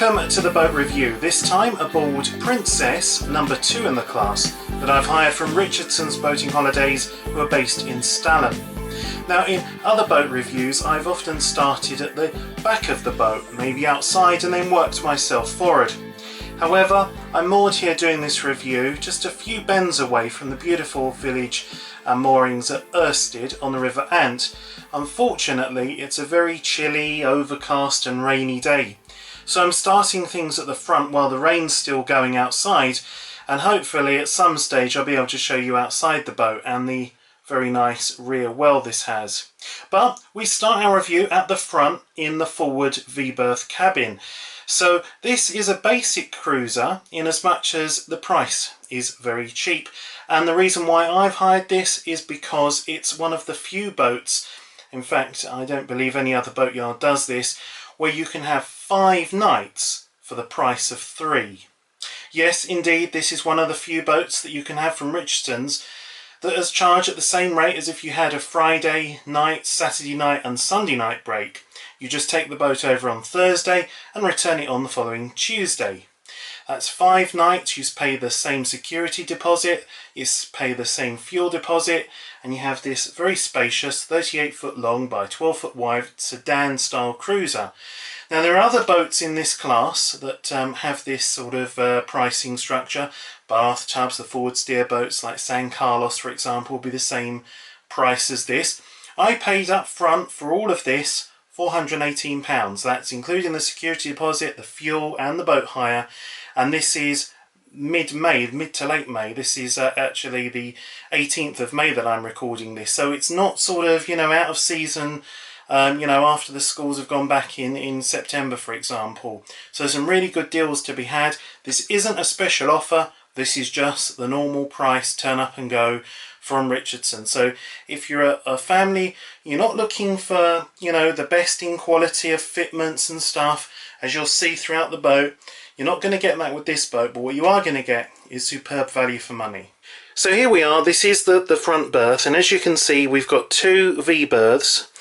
Welcome to the boat review, this time aboard Princess number 2 in the class that I've hired from Richardson's Boating Holidays, who are based in Stalham. Now in other boat reviews I've often started at the back of the boat, maybe outside, and then worked myself forward. However, I'm moored here doing this review just a few bends away from the beautiful village and moorings at Ensuite on the River Ant. Unfortunately, it's a very chilly, overcast and rainy day. So I'm starting things at the front while the rain's still going outside, and hopefully at some stage I'll be able to show you outside the boat and the very nice rear well this has. But we start our review at the front in the forward V-berth cabin. So this is a basic cruiser in as much as the price is very cheap, and the reason why I've hired this is because it's one of the few boats, in fact I don't believe any other boatyard does this, where you can have 5 nights for the price of 3. Yes, indeed, this is one of the few boats that you can have from Richardson's that is charged at the same rate as if you had a Friday night, Saturday night and Sunday night break. You just take the boat over on Thursday and return it on the following Tuesday. That's 5 nights, you pay the same security deposit, you pay the same fuel deposit, and you have this very spacious 38 foot long by 12 foot wide sedan style cruiser. Now there are other boats in this class that have this sort of pricing structure. Bathtubs, the forward steer boats like San Carlos for example will be the same price as this. I paid up front for all of this £418. That's including the security deposit, the fuel and the boat hire, and this is mid-May, mid to late May. This is actually the 18th of May that I'm recording this, so it's not sort of, you know, out of season, you know, after the schools have gone back in September for example. So some really good deals to be had. This isn't a special offer, this is just the normal price, turn up and go from Richardson. So if you're a family, you're not looking for, you know, the best in quality of fitments and stuff, as you'll see throughout the boat, you're not going to get that with this boat, but what you are going to get is superb value for money. So here we are, this is the front berth, and as you can see we've got 2 V-berths.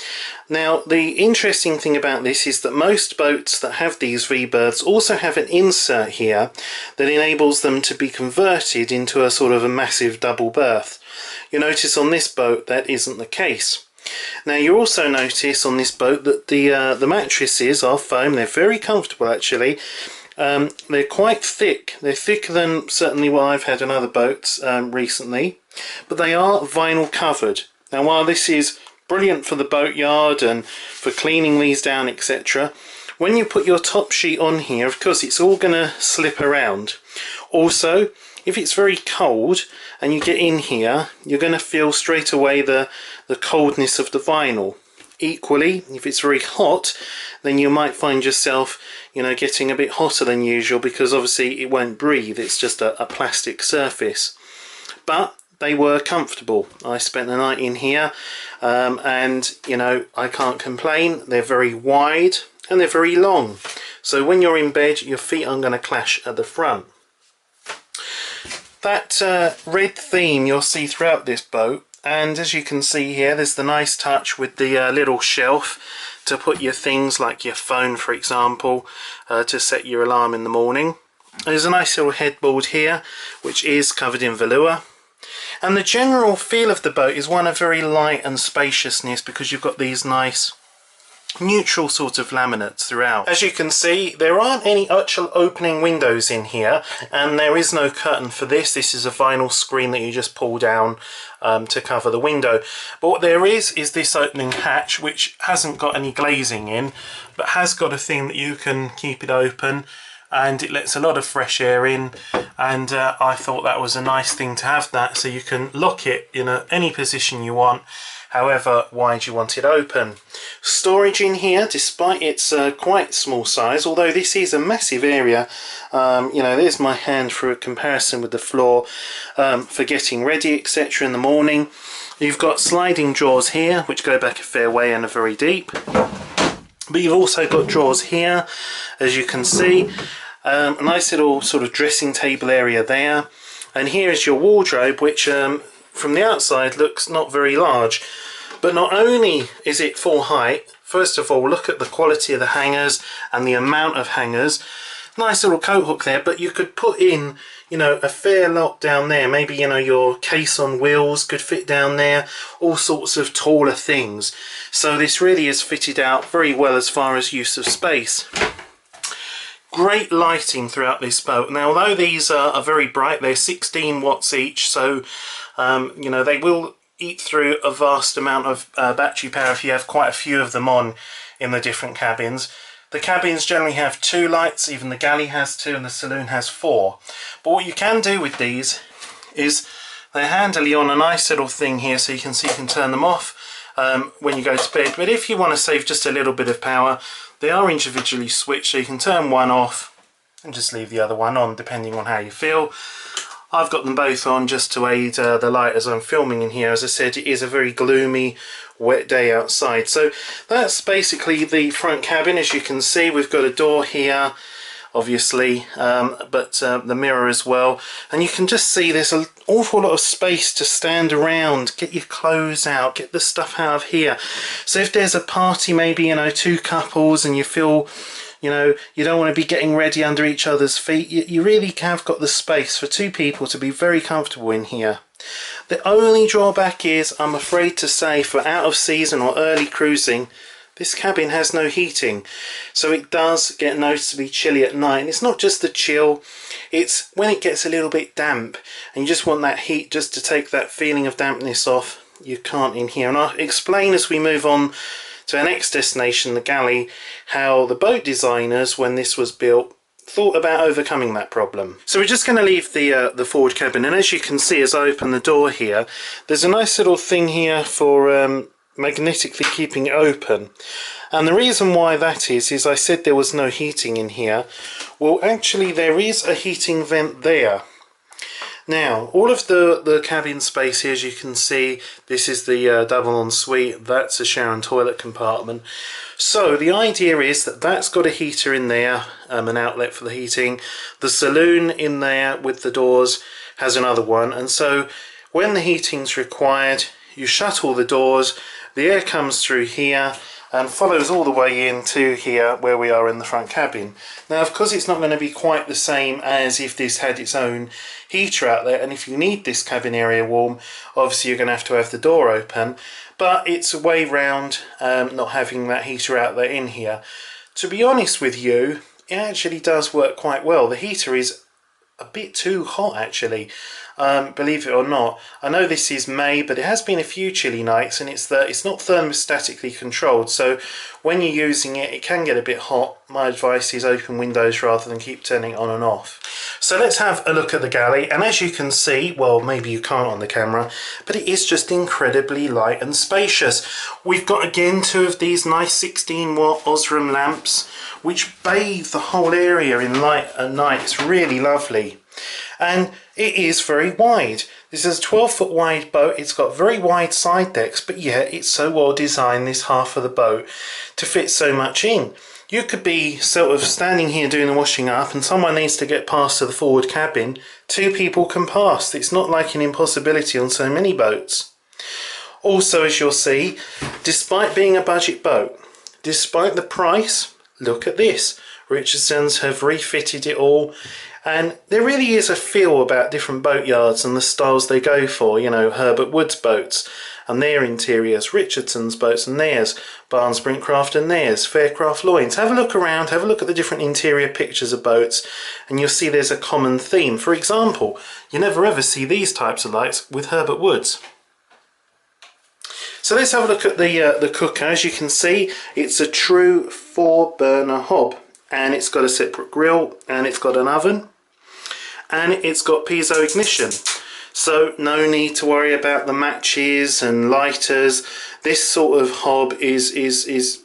Now the interesting thing about this is that most boats that have these V-berths also have an insert here that enables them to be converted into a sort of a massive double berth. You'll notice on this boat that isn't the case. Now you also notice on this boat that the mattresses are foam. They're very comfortable actually. They're quite thick. They're thicker than certainly what I've had on other boats recently, but they are vinyl covered. Now while this is brilliant for the boatyard and for cleaning these down etc., when you put your top sheet on here, of course it's all going to slip around. Also, if it's very cold and you get in here, you're going to feel straight away the coldness of the vinyl. Equally, if it's very hot, then you might find yourself, you know, getting a bit hotter than usual because obviously it won't breathe, it's just a plastic surface. But they were comfortable. I spent the night in here and, you know, I can't complain. They're very wide and they're very long. So when you're in bed, your feet aren't going to clash at the front. That red theme you'll see throughout this boat, and as you can see here there's the nice touch with the little shelf to put your things like your phone for example, to set your alarm in the morning. There's a nice little headboard here which is covered in velour, and the general feel of the boat is one of very light and spaciousness because you've got these nice neutral sort of laminates throughout. As you can see there aren't any actual opening windows in here, and there is no curtain for this. This is a vinyl screen that you just pull down to cover the window. But what there is this opening hatch which hasn't got any glazing in, but has got a thing that you can keep it open and it lets a lot of fresh air in, and I thought that was a nice thing to have that, so you can lock it in any position you want, however wide you want it open. Storage in here, despite its quite small size, although this is a massive area, you know, there's my hand for a comparison with the floor, for getting ready etc in the morning. You've got sliding drawers here which go back a fair way and are very deep, but you've also got drawers here as you can see, a nice little sort of dressing table area there, and here is your wardrobe which from the outside looks not very large. But not only is it full height, first of all look at the quality of the hangers and the amount of hangers. nice little coat hook there, but you could put in, you know, a fair lot down there. Maybe, you know, your case on wheels could fit down there, all sorts of taller things. So this really is fitted out very well as far as use of space. Great lighting throughout this boat. Now, although these are very bright, they're 16 watts each, so you know, they will eat through a vast amount of battery power if you have quite a few of them on in the different cabins. The cabins generally have 2 lights, even the Galley has 2 and the Saloon has 4. But what you can do with these is they're handily on a nice little thing here, so you can see you can turn them off when you go to bed. But if you want to save just a little bit of power, they are individually switched, so you can turn one off and just leave the other one on depending on how you feel. I've got them both on just to aid the light as I'm filming in here. As I said, it is a very gloomy, wet day outside. So that's basically the front cabin. As you can see, we've got a door here, obviously, but the mirror as well. And you can just see there's an awful lot of space to stand around, get your clothes out, get the stuff out of here. So if there's a party, maybe, you know, 2 couples, and you feel, you know, you don't want to be getting ready under each other's feet, you really have got the space for 2 people to be very comfortable in here. The only drawback is, I'm afraid to say, for out of season or early cruising, this cabin has no heating, so it does get noticeably chilly at night. And it's not just the chill, it's when it gets a little bit damp and you just want that heat just to take that feeling of dampness off. You can't in here, and I'll explain as we move on to our next destination, the Galley, how the boat designers, when this was built, thought about overcoming that problem. So we're just going to leave the forward cabin, and as you can see as I open the door here, there's a nice little thing here for magnetically keeping it open. And the reason why that is I said there was no heating in here. Well, actually there is a heating vent there. Now, all of the cabin space here, as you can see, this is the double ensuite, that's a shower and toilet compartment. So the idea is that that's got a heater in there, an outlet for the heating. The saloon in there with the doors has another one, and so when the heating's required, you shut all the doors, the air comes through here and follows all the way into here where we are in the front cabin. Now, of course, it's not going to be quite the same as if this had its own heater out there, and if you need this cabin area warm, obviously you're going to have the door open, but it's a way round not having that heater out there in here. To be honest with you, it actually does work quite well. The heater is a bit too hot, actually. Believe it or not. I know this is May, but it has been a few chilly nights, and it's not thermostatically controlled, so when you're using it, it can get a bit hot. My advice is open windows rather than keep turning it on and off. So let's have a look at the Galley, and as you can see, well, maybe you can't on the camera, but it is just incredibly light and spacious. We've got again 2 of these nice 16-watt Osram lamps, which bathe the whole area in light at night. It's really lovely. And it is very wide. This is a 12-foot wide boat. It's got very wide side decks, but yet it's so well designed, this half of the boat, to fit so much in. You could be sort of standing here doing the washing up and someone needs to get past to the forward cabin. 2 people can pass. It's not like an impossibility on so many boats. Also, as you'll see, despite being a budget boat, despite the price, look at this. Richardson's have refitted it all. And there really is a feel about different boatyards and the styles they go for. You know, Herbert Wood's boats and their interiors, Richardson's boats and theirs, Barnes Brinkcraft and theirs, Faircraft Loynes. Have a look around, have a look at the different interior pictures of boats, and you'll see there's a common theme. For example, you never ever see these types of lights with Herbert Wood's. So let's have a look at the cooker. As you can see, it's a true 4-burner hob, and it's got a separate grill, and it's got an oven, and it's got piezo ignition. So no need to worry about the matches and lighters. This sort of hob is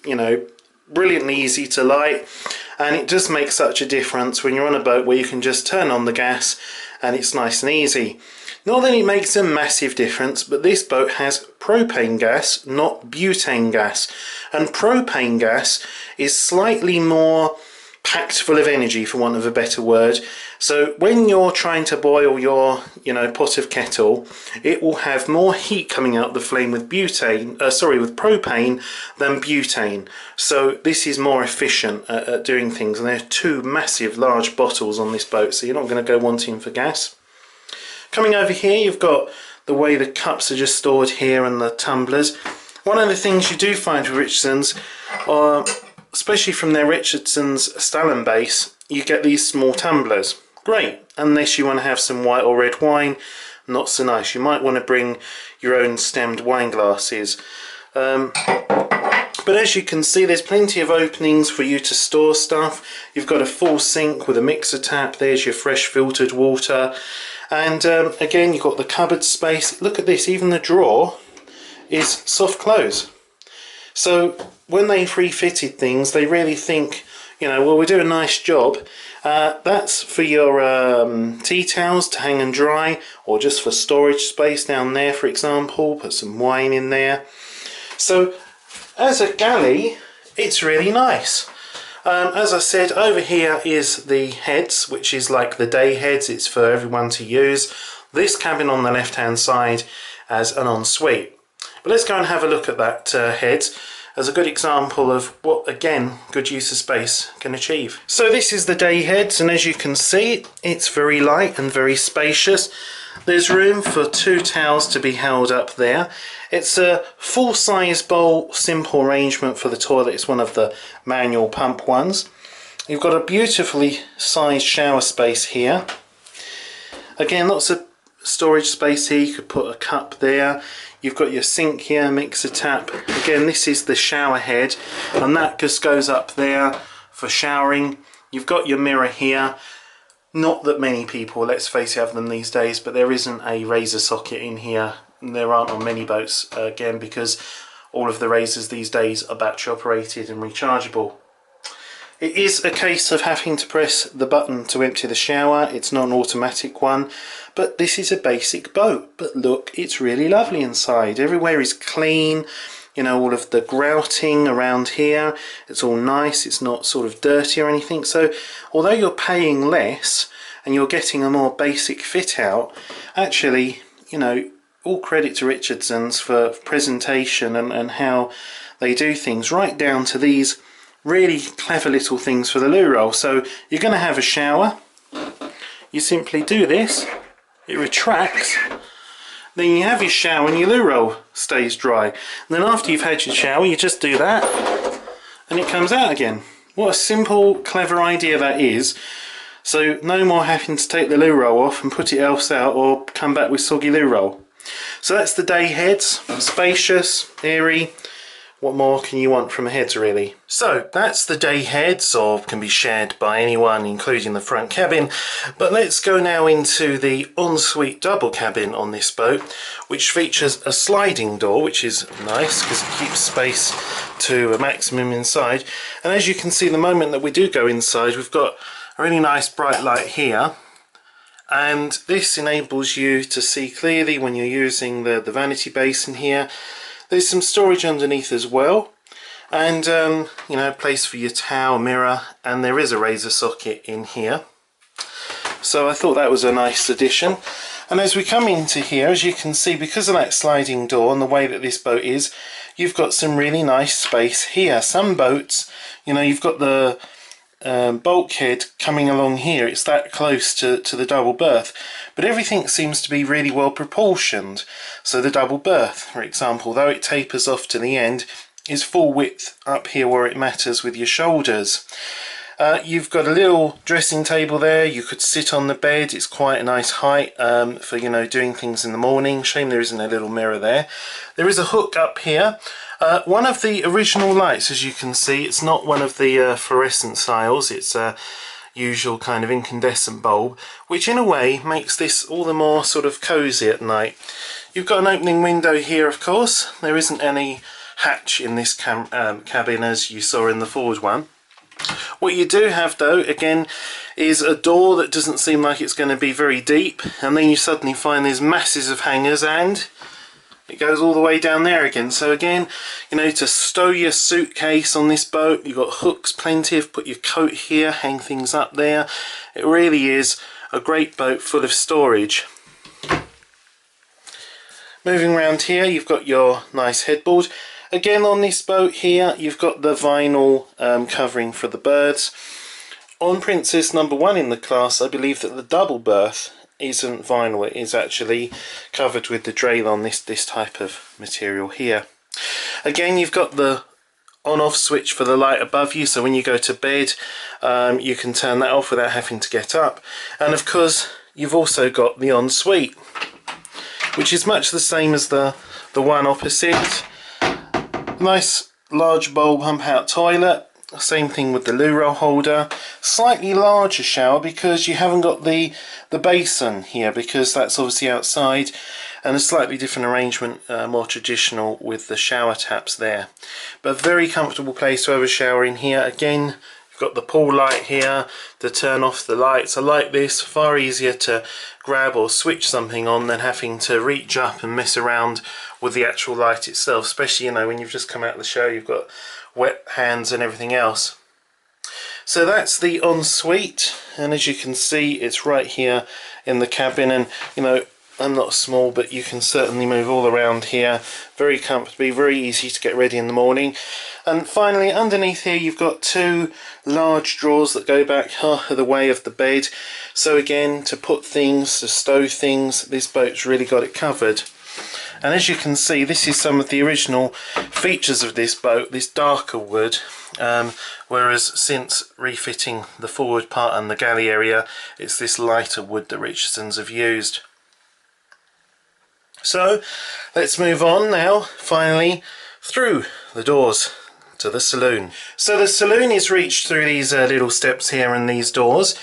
you know, brilliantly easy to light, and it just makes such a difference when you're on a boat where you can just turn on the gas and it's nice and easy. Not that it makes a massive difference, but this boat has propane gas, not butane gas, and propane gas is slightly more packed full of energy, for want of a better word, So when you're trying to boil your, pot of kettle, it will have more heat coming out the flame with with propane than butane. So this is more efficient at doing things. And there are two massive large bottles on this boat, so you're not going to go wanting for gas. Coming over here, you've got the way the cups are just stored here and the tumblers. One of the things you do find with Richardson's, especially from their Richardson's Stalham base, you get these small tumblers. Great, unless you want to have some white or red wine, not so nice. You might want to bring your own stemmed wine glasses. But as you can see, there's plenty of openings for you to store stuff. You've got a full sink with a mixer tap. There's your fresh filtered water. And again, you've got the cupboard space. Look at this, even the drawer is soft close. So when they've refitted things, they really think, well, we do a nice job. That's for your tea towels to hang and dry, or just for storage space down there, for example. Put some wine in there. So as a galley, it's really nice. As I said, over here is the heads, which is like the day heads. It's for everyone to use. This cabin on the left hand side as an ensuite. But let's go and have a look at that head as a good example of what, again, good use of space can achieve. So this is the day heads, and as you can see, it's very light and very spacious. There's room for 2 towels to be held up there. It's a full-size bowl, simple arrangement for the toilet. It's one of the manual pump ones. You've got a beautifully sized shower space here. Again, lots of storage space here. You could put a cup there. You've got your sink here, mixer tap. Again, this is the shower head, and that just goes up there for showering. You've got your mirror here. Not that many people, let's face it, have them these days, but there isn't a razor socket in here. And there aren't on many boats, again, because all of the razors these days are battery operated and rechargeable. It is a case of having to press the button to empty the shower. It's not an automatic one, but this is a basic boat. But look, it's really lovely inside. Everywhere is clean. All of the grouting around here, it's all nice. It's not sort of dirty or anything. So although you're paying less and you're getting a more basic fit out, actually, all credit to Richardson's for presentation and how they do things, right down to these really clever little things for the loo roll. So you're going to have a shower. You simply do this. It retracts. Then you have your shower and your loo roll stays dry. And then after you've had your shower, you just do that and it comes out again. What a simple, clever idea that is. So no more having to take the loo roll off and put it else out or come back with soggy loo roll. So that's the day heads. Spacious, airy. What more can you want from a heads, really? So that's the day heads, or can be shared by anyone, including the front cabin. But let's go now into the ensuite double cabin on this boat, which features a sliding door, which is nice because it keeps space to a maximum inside. And as you can see, the moment that we do go inside, we've got a really nice bright light here. And this enables you to see clearly when you're using the vanity basin here. There's some storage underneath as well, and a place for your towel, mirror, and there is a razor socket in here. So I thought that was a nice addition. And as we come into here, as you can see, because of that sliding door and the way that this boat is, you've got some really nice space here. Some boats, you've got the bulkhead coming along here. It's that close to the double berth, but everything seems to be really well proportioned. So the double berth, for example, though it tapers off to the end, is full width up here where it matters with your shoulders. You've got a little dressing table there. You could sit on the bed. It's quite a nice height for doing things in the morning. Shame there isn't a little mirror there. There is a hook up here. One of the original lights, as you can see, it's not one of the fluorescent styles. It's a usual kind of incandescent bulb, which in a way makes this all the more sort of cosy at night. You've got an opening window here, of course. There isn't any hatch in this cabin as you saw in the forward one. What you do have, though, again, is a door that doesn't seem like it's going to be very deep, and then you suddenly find there's masses of hangers, and it goes all the way down there again. So again, you know, to stow your suitcase on this boat, you've got hooks plenty of, put your coat here, hang things up there. It really is a great boat full of storage. Moving around here, you've got your nice headboard. Again, on this boat here, you've got the vinyl covering for the berths. On Princess number 1 in the class, I believe that the double berth isn't vinyl, it is actually covered with the Draylon, this type of material here. Again, you've got the on-off switch for the light above you, so when you go to bed, you can turn that off without having to get up. And of course, you've also got the Ensuite, which is much the same as the one opposite. Nice large bowl pump out toilet, same thing with the loo roll holder. Slightly larger shower because you haven't got the basin here, because that's obviously outside, and a slightly different arrangement, more traditional with the shower taps there. But very comfortable place to have a shower in here. Again, you've got the pool light here to turn off the lights. I like this, far easier to grab or switch something on than having to reach up and mess around with the actual light itself, especially, you know, when you've just come out of the shower, you've got wet hands and everything else. So that's the Ensuite, and as you can see, it's right here in the cabin. And you know, I'm not small, but you can certainly move all around here very comfortably, very easy to get ready in the morning. And finally, underneath here, you've got 2 large drawers that go back the way of the bed. So again, to put things, to stow things, this boat's really got it covered. And as you can see, this is some of the original features of this boat, this darker wood, whereas since refitting the forward part and the galley area, it's this lighter wood that Richardsons have used. So let's move on now, finally, through the doors to the saloon. So the saloon is reached through these little steps here and these doors.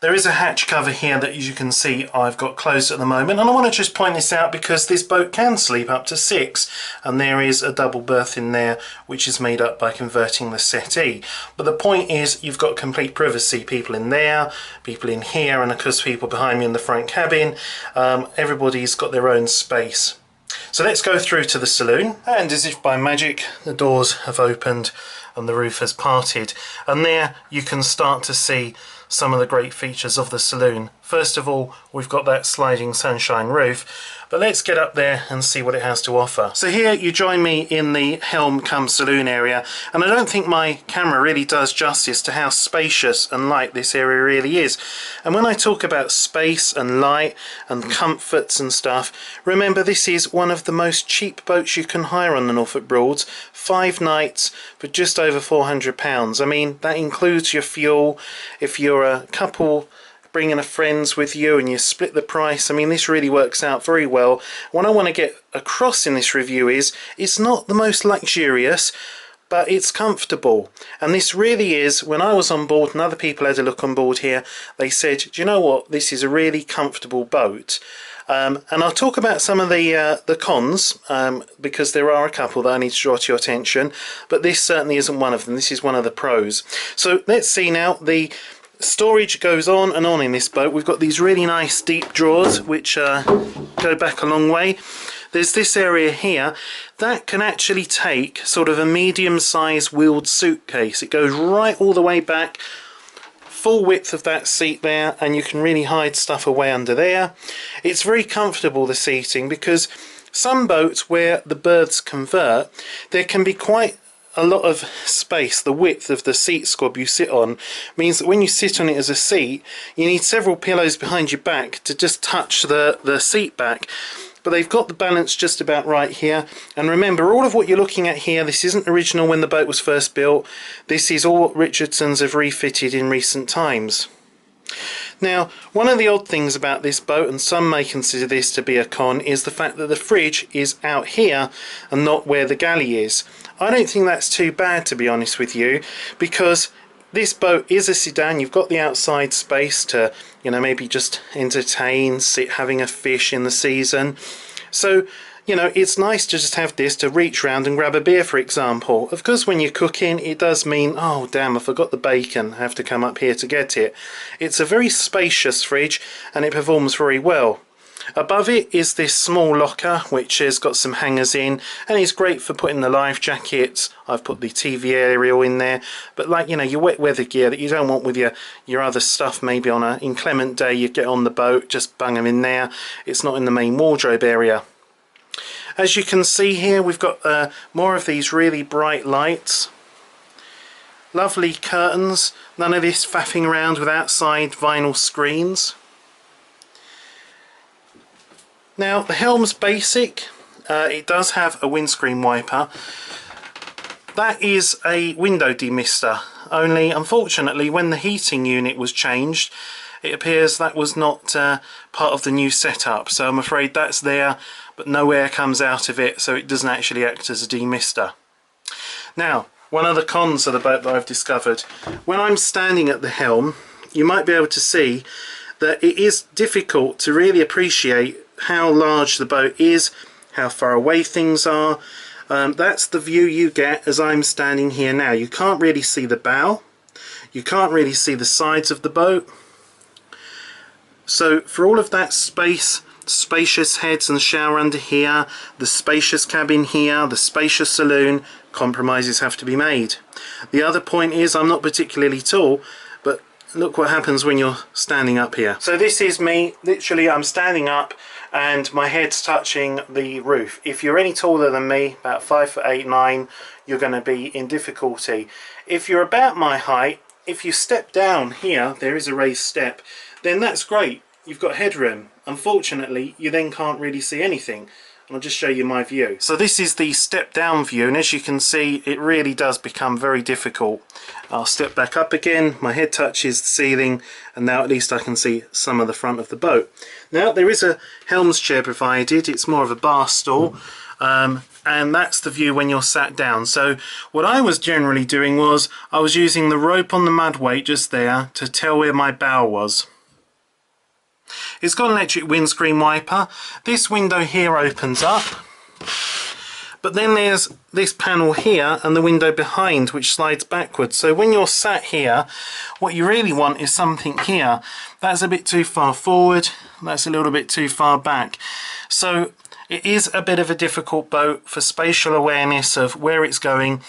There is a hatch cover here that, as you can see, I've got closed at the moment, and I want to just point this out because this boat can sleep up to 6, and there is a double berth in there which is made up by converting the settee. But the point is, you've got complete privacy, people in there, people in here, and of course people behind me in the front cabin. Everybody's got their own space. So let's go through to the saloon, and as if by magic, the doors have opened and the roof has parted, and there you can start to see some of the great features of the saloon. First of all, we've got that sliding sunshine roof, but let's get up there and see what it has to offer. So here you join me in the Helm cum saloon area, and I don't think my camera really does justice to how spacious and light this area really is. And when I talk about space and light and comforts and stuff, remember this is one of the most cheap boats you can hire on the Norfolk Broads. 5 nights for just over £400. I mean, that includes your fuel. If you're a couple bringing a friends with you and you split the price, I mean, this really works out very well. What I want to get across in this review is it's not the most luxurious, but it's comfortable. And this really is, when I was on board and other people had a look on board here, they said, do you know what, this is a really comfortable boat. And I'll talk about some of the cons, because there are a couple that I need to draw to your attention, but this certainly isn't one of them. This is one of the pros. So let's see now. The storage goes on and on in this boat. We've got these really nice deep drawers which go back a long way. There's this area here that can actually take sort of a medium-sized wheeled suitcase. It goes right all the way back, full width of that seat there, and you can really hide stuff away under there. It's very comfortable, the seating, because some boats where the berths convert, there can be quite a lot of space. The width of the seat squab you sit on means that when you sit on it as a seat, you need several pillows behind your back to just touch the seat back. But they've got the balance just about right here. And remember, all of what you're looking at here, this isn't original when the boat was first built. This is all what Richardsons have refitted in recent times. Now, one of the odd things about this boat, and some may consider this to be a con, is the fact that the fridge is out here and not where the galley is. I don't think that's too bad, to be honest with you, because this boat is a sedan. You've got the outside space to, you know, maybe just entertain, sit having a fish in the season. So, you know, it's nice to just have this to reach round and grab a beer, for example. Of course, when you're cooking, it does mean, oh damn, I forgot the bacon, I have to come up here to get it. It's a very spacious fridge and it performs very well. Above it is this small locker which has got some hangers in, and is great for putting the life jackets. I've put the TV aerial in there, but like, you know, your wet weather gear that you don't want with your other stuff, maybe on a inclement day you get on the boat, just bung them in there. It's not in the main wardrobe area. As you can see here, we've got more of these really bright lights. Lovely curtains, none of this faffing around with outside vinyl screens. Now the Helm's basic, it does have a windscreen wiper. That is a window demister, only unfortunately when the heating unit was changed it appears that was not part of the new setup, so I'm afraid that's there but no air comes out of it, so it doesn't actually act as a demister. Now, one of the cons of the boat that I've discovered, when I'm standing at the helm you might be able to see that it is difficult to really appreciate how large the boat is, how far away things are. That's the view you get as I'm standing here now. You can't really see the bow, you can't really see the sides of the boat. So for all of that space, spacious heads and shower under here, the spacious cabin here, the spacious saloon, compromises have to be made. The other point is I'm not particularly tall, but look what happens when you're standing up here. So this is me, literally I'm standing up and my head's touching the roof. If you're any taller than me, about 5'8", 9", you're going to be in difficulty. If you're about my height, if you step down here, there is a raised step, then that's great, you've got headroom. Unfortunately, you then can't really see anything. I'll just show you my view. So this is the step down view, and as you can see it really does become very difficult. I'll step back up again, my head touches the ceiling, and now at least I can see some of the front of the boat. Now there is a Helm's chair provided, it's more of a bar stool, and that's the view when you're sat down. So what I was generally doing was I was using the rope on the mud weight just there to tell where my bow was. It's got an electric windscreen wiper. This window here opens up, but then there's this panel here and the window behind which slides backwards. So when you're sat here, what you really want is something here. That's a bit too far forward, that's a little bit too far back. So it is a bit of a difficult boat for spatial awareness of where it's going.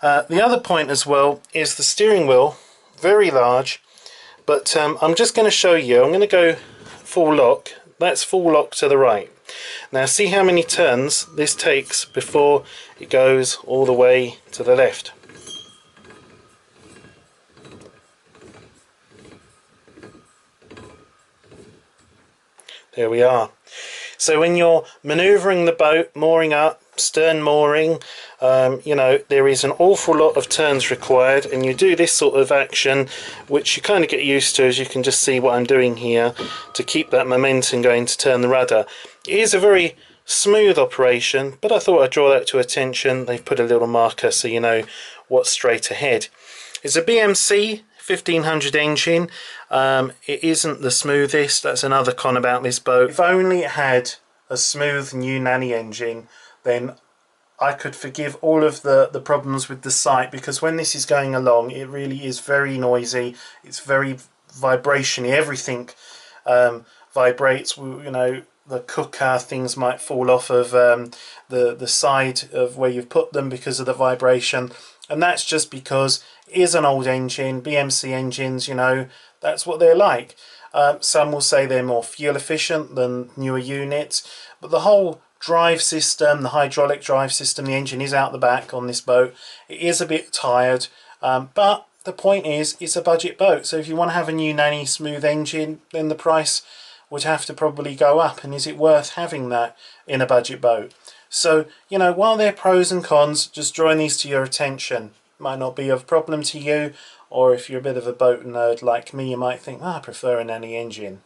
The other point as well is the steering wheel, very large, but I'm just going to show you. I'm going to go full lock. That's full lock to the right. Now see how many turns this takes before it goes all the way to the left. There we are. So when you're manoeuvring the boat, mooring up, stern mooring, you know, there is an awful lot of turns required, and you do this sort of action which you kind of get used to, as you can just see what I'm doing here, to keep that momentum going to turn the rudder. It is a very smooth operation, but I thought I'd draw that to attention. They've put a little marker so you know what's straight ahead. It's a BMC 1500 engine. It isn't the smoothest, that's another con about this boat. If only it had a smooth new Nanny engine, then I could forgive all of the problems with the sight, because when this is going along it really is very noisy, it's very vibrationy, everything vibrates. You know, the cooker, things might fall off of the side of where you've put them because of the vibration, and that's just because it is an old engine. BMC engines, you know, that's what they're like. Some will say they're more fuel efficient than newer units, but the whole drive system, the hydraulic drive system, the engine is out the back on this boat. It is a bit tired, but the point is it's a budget boat, so if you want to have a new Nanny smooth engine, then the price would have to probably go up, and is it worth having that in a budget boat? So, you know, while there are pros and cons, just drawing these to your attention. Might not be of problem to you, or if you're a bit of a boat nerd like me, you might think, oh, I prefer a Nanny engine.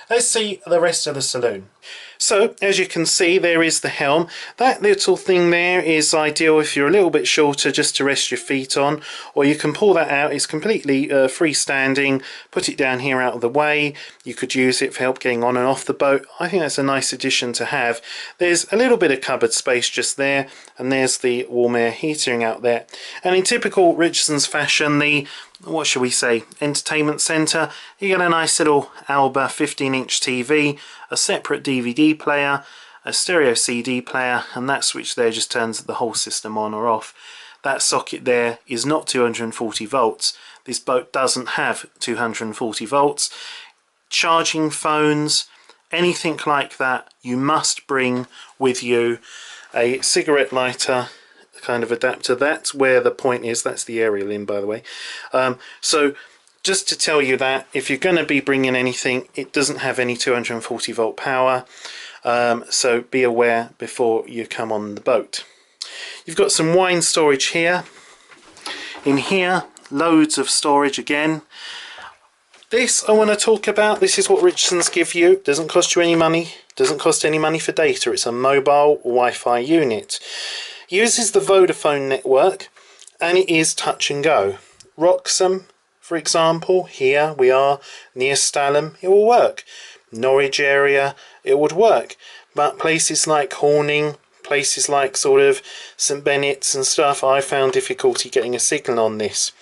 Let's see the rest of the saloon. So as you can see, there is the helm. That little thing there is ideal if you're a little bit shorter, just to rest your feet on, or you can pull that out. It's completely freestanding. Put it down here out of the way. You could use it for help getting on and off the boat. I think that's a nice addition to have. There's a little bit of cupboard space just there, and there's the warm air heating out there. And in typical Richardson's fashion, the, what shall we say, entertainment centre, you get a nice little Alba 15-inch TV, a separate DVD player, a stereo CD player, and that switch there just turns the whole system on or off. That socket there is not 240 volts. This boat doesn't have 240 volts. Charging phones, anything like that, you must bring with you a cigarette lighter kind of adapter. That's where the point is. That's the aerial in, by the way. So just to tell you that if you're going to be bringing anything, it doesn't have any 240 volt power. So be aware before you come on the boat. You've got some wine storage here. In here, loads of storage again. This I want to talk about. This is what Richardson's give you. Doesn't cost you any money. Doesn't cost any money for data. It's a mobile Wi-Fi unit. Uses the Vodafone network, and it is touch and go. Wroxham, for example, here we are near Stalham, it will work. Norwich area, it would work. But places like Horning, places like sort of St Bennett's and stuff, I found difficulty getting a signal on this.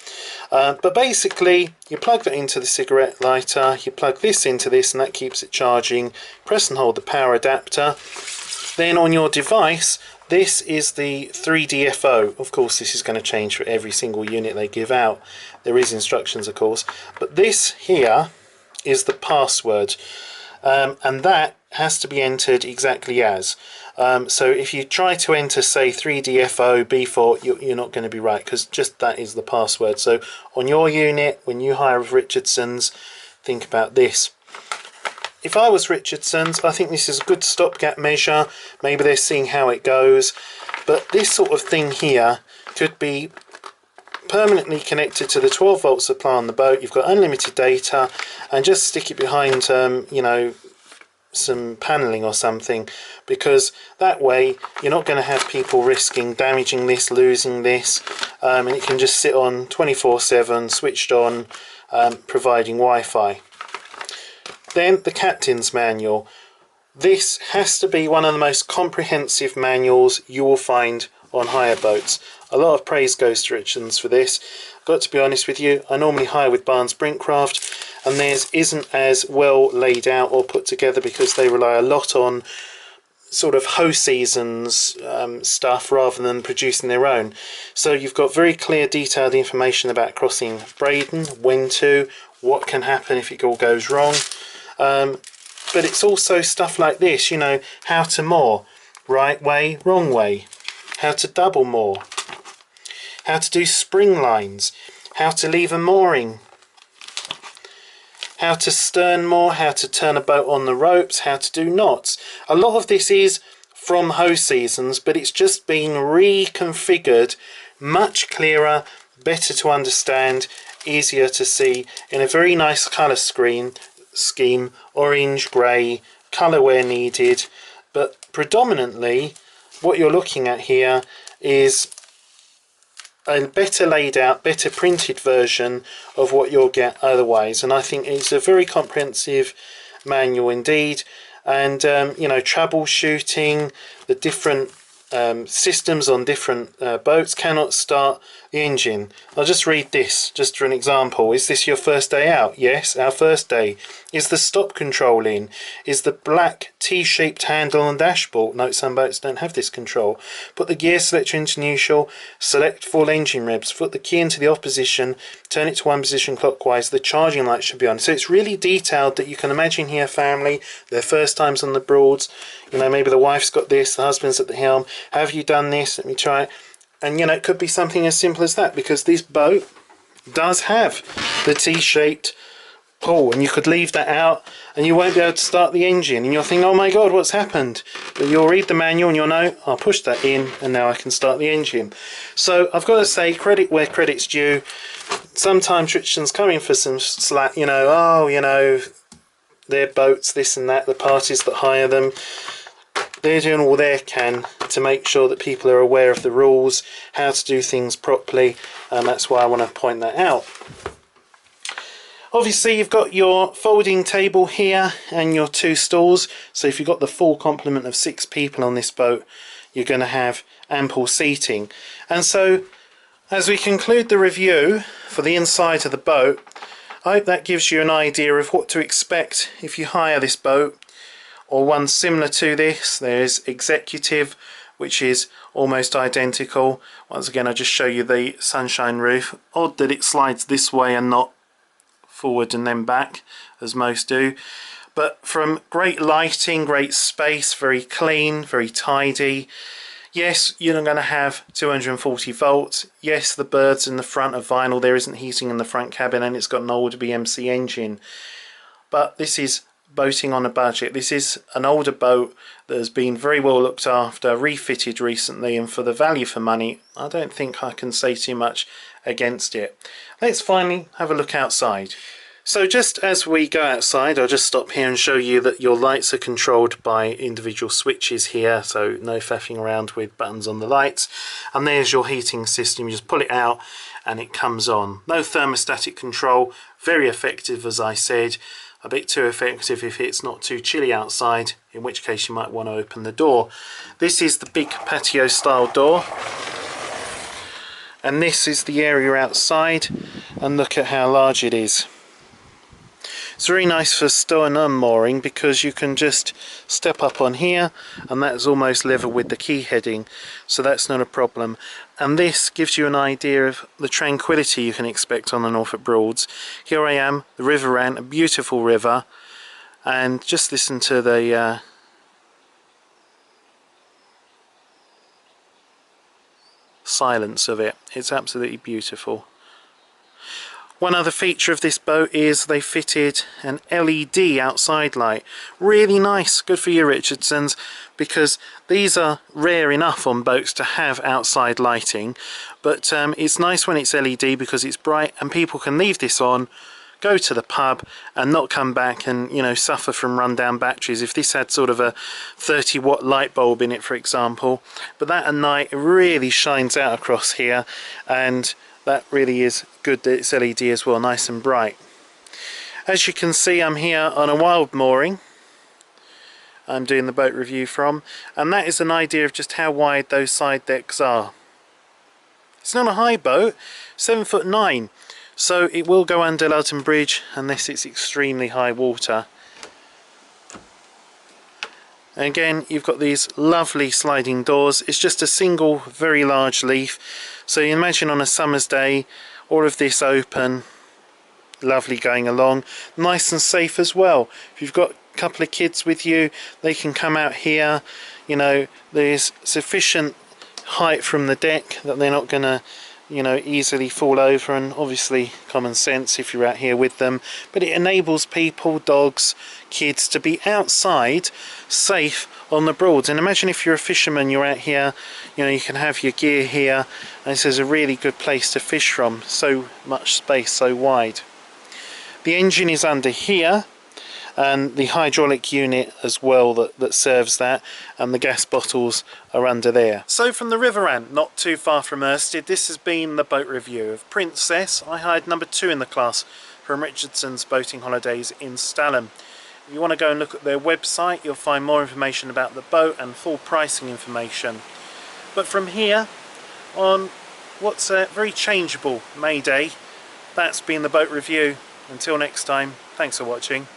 But basically, you plug that into the cigarette lighter, you plug this into this, and that keeps it charging. Press and hold the power adapter. Then on your device, this is the 3DFO. Of course, this is going to change for every single unit they give out. There is instructions, of course. But this here is the password. And that has to be entered exactly as. So if you try to enter, say, 3DFO B4, you're not going to be right, because just that is the password. So on your unit, when you hire with Richardson's, think about this. If I was Richardson's, I think this is a good stopgap measure. Maybe they're seeing how it goes. But this sort of thing here could be permanently connected to the 12 volt supply on the boat. You've got unlimited data, and just stick it behind, you know, some paneling or something, because that way you're not going to have people risking damaging this, losing this, and it can just sit on 24/7, switched on, providing Wi-Fi. Then the captain's manual. This has to be one of the most comprehensive manuals you will find on hire boats. A lot of praise goes to Richardson's for this. Got to be honest with you, I normally hire with Barnes Brinkcraft, and theirs isn't as well laid out or put together because they rely a lot on sort of hoe seasons stuff rather than producing their own. So you've got very clear detailed information about crossing Braden, when to, what can happen if it all goes wrong. But it's also stuff like this, you know, how to moor, right way, wrong way, how to double moor, how to do spring lines, how to leave a mooring, how to stern moor, how to turn a boat on the ropes, how to do knots. A lot of this is from hoe seasons, but it's just been reconfigured, much clearer, better to understand, easier to see, in a very nice colour scheme, orange, grey, colour where needed. But predominantly what you're looking at here is a better laid out, better printed version of what you'll get otherwise, and I think it's a very comprehensive manual indeed. And you know, troubleshooting the different systems on different boats. Cannot start the engine. I'll just read this just for an example. Is this your first day out? Yes, our first day. Is the stop control in? Is the black T-shaped handle on dashboard? No, some boats don't have this control. Put the gear selector into neutral, select full engine revs, put the key into the off position, turn it to one position clockwise, the charging light should be on. So it's really detailed that you can imagine here family, their first times on the Broads, you know, maybe the wife's got this, the husband's at the helm, have you done this, let me try it. And you know, it could be something as simple as that, because this boat does have the T-shaped pull, and you could leave that out and you won't be able to start the engine, and you'll think, oh my god, what's happened? But you'll read the manual and you'll know, I'll push that in and now I can start the engine. So I've got to say, credit where credit's due. Sometimes Richardson's coming for some slack, you know, oh, you know, their boats, this and that, the parties that hire them, they're doing all they can to make sure that people are aware of the rules, how to do things properly, and that's why I want to point that out. Obviously you've got your folding table here and your two stools, so if you've got the full complement of 6 people on this boat, you're going to have ample seating. And so as we conclude the review for the inside of the boat, I hope that gives you an idea of what to expect if you hire this boat or one similar to this. There's Executive, which is almost identical. Once again, I just show you the sunshine roof. Odd that it slides this way and not forward and then back as most do. But from great lighting, great space, very clean, very tidy. Yes, you're not going to have 240 volts. Yes, the berths in the front are vinyl. There isn't heating in the front cabin, and it's got an older BMC engine. But this is boating on a budget. This is an older boat that has been very well looked after, refitted recently, and for the value for money, I don't think I can say too much against it. Let's finally have a look outside. So just as we go outside, I'll just stop here and show you that your lights are controlled by individual switches here, so no faffing around with buttons on the lights. And there's your heating system. You just pull it out and it comes on. No thermostatic control, very effective as I said. A bit too effective if it's not too chilly outside, in which case you might want to open the door. This is the big patio style door. And this is the area outside, and look at how large it is. It's very nice for stow and unmooring because you can just step up on here and that's almost level with the quay heading, so that's not a problem. And this gives you an idea of the tranquility you can expect on the Norfolk Broads. Here I am, the river ran, a beautiful river, and just listen to the silence of it. It's absolutely beautiful. One other feature of this boat is they fitted an LED outside light. Really nice, good for you Richardsons, because these are rare enough on boats to have outside lighting, but it's nice when it's LED because it's bright and people can leave this on, go to the pub and not come back and, you know, suffer from rundown batteries. If this had sort of a 30-watt light bulb in it, for example, but that at night really shines out across here, and that really is good that it's LED as well, nice and bright. As you can see, I'm here on a wild mooring I'm doing the boat review from, and that is an idea of just how wide those side decks are. It's not a high boat, 7'9", so it will go under London Bridge unless it's extremely high water. And again, you've got these lovely sliding doors. It's just a single very large leaf, so you imagine on a summer's day all of this open, lovely going along, nice and safe as well. If you've got a couple of kids with you, they can come out here. You know, there's sufficient height from the deck that they're not going to, you know, easily fall over, and obviously common sense if you're out here with them, but it enables people, dogs, kids to be outside safe on the Broads. And imagine if you're a fisherman, you're out here, you know, you can have your gear here, and this is a really good place to fish from. So much space, so wide. The engine is under here, and the hydraulic unit as well that serves that, and the gas bottles are under there. So from the River Ant, not too far from Ersted, this has been the boat review of Princess. I hired number 2 in the class from Richardson's Boating Holidays in Stalham. If you want to go and look at their website, you'll find more information about the boat and full pricing information. But from here on what's a very changeable May Day, that's been the boat review. Until next time, thanks for watching.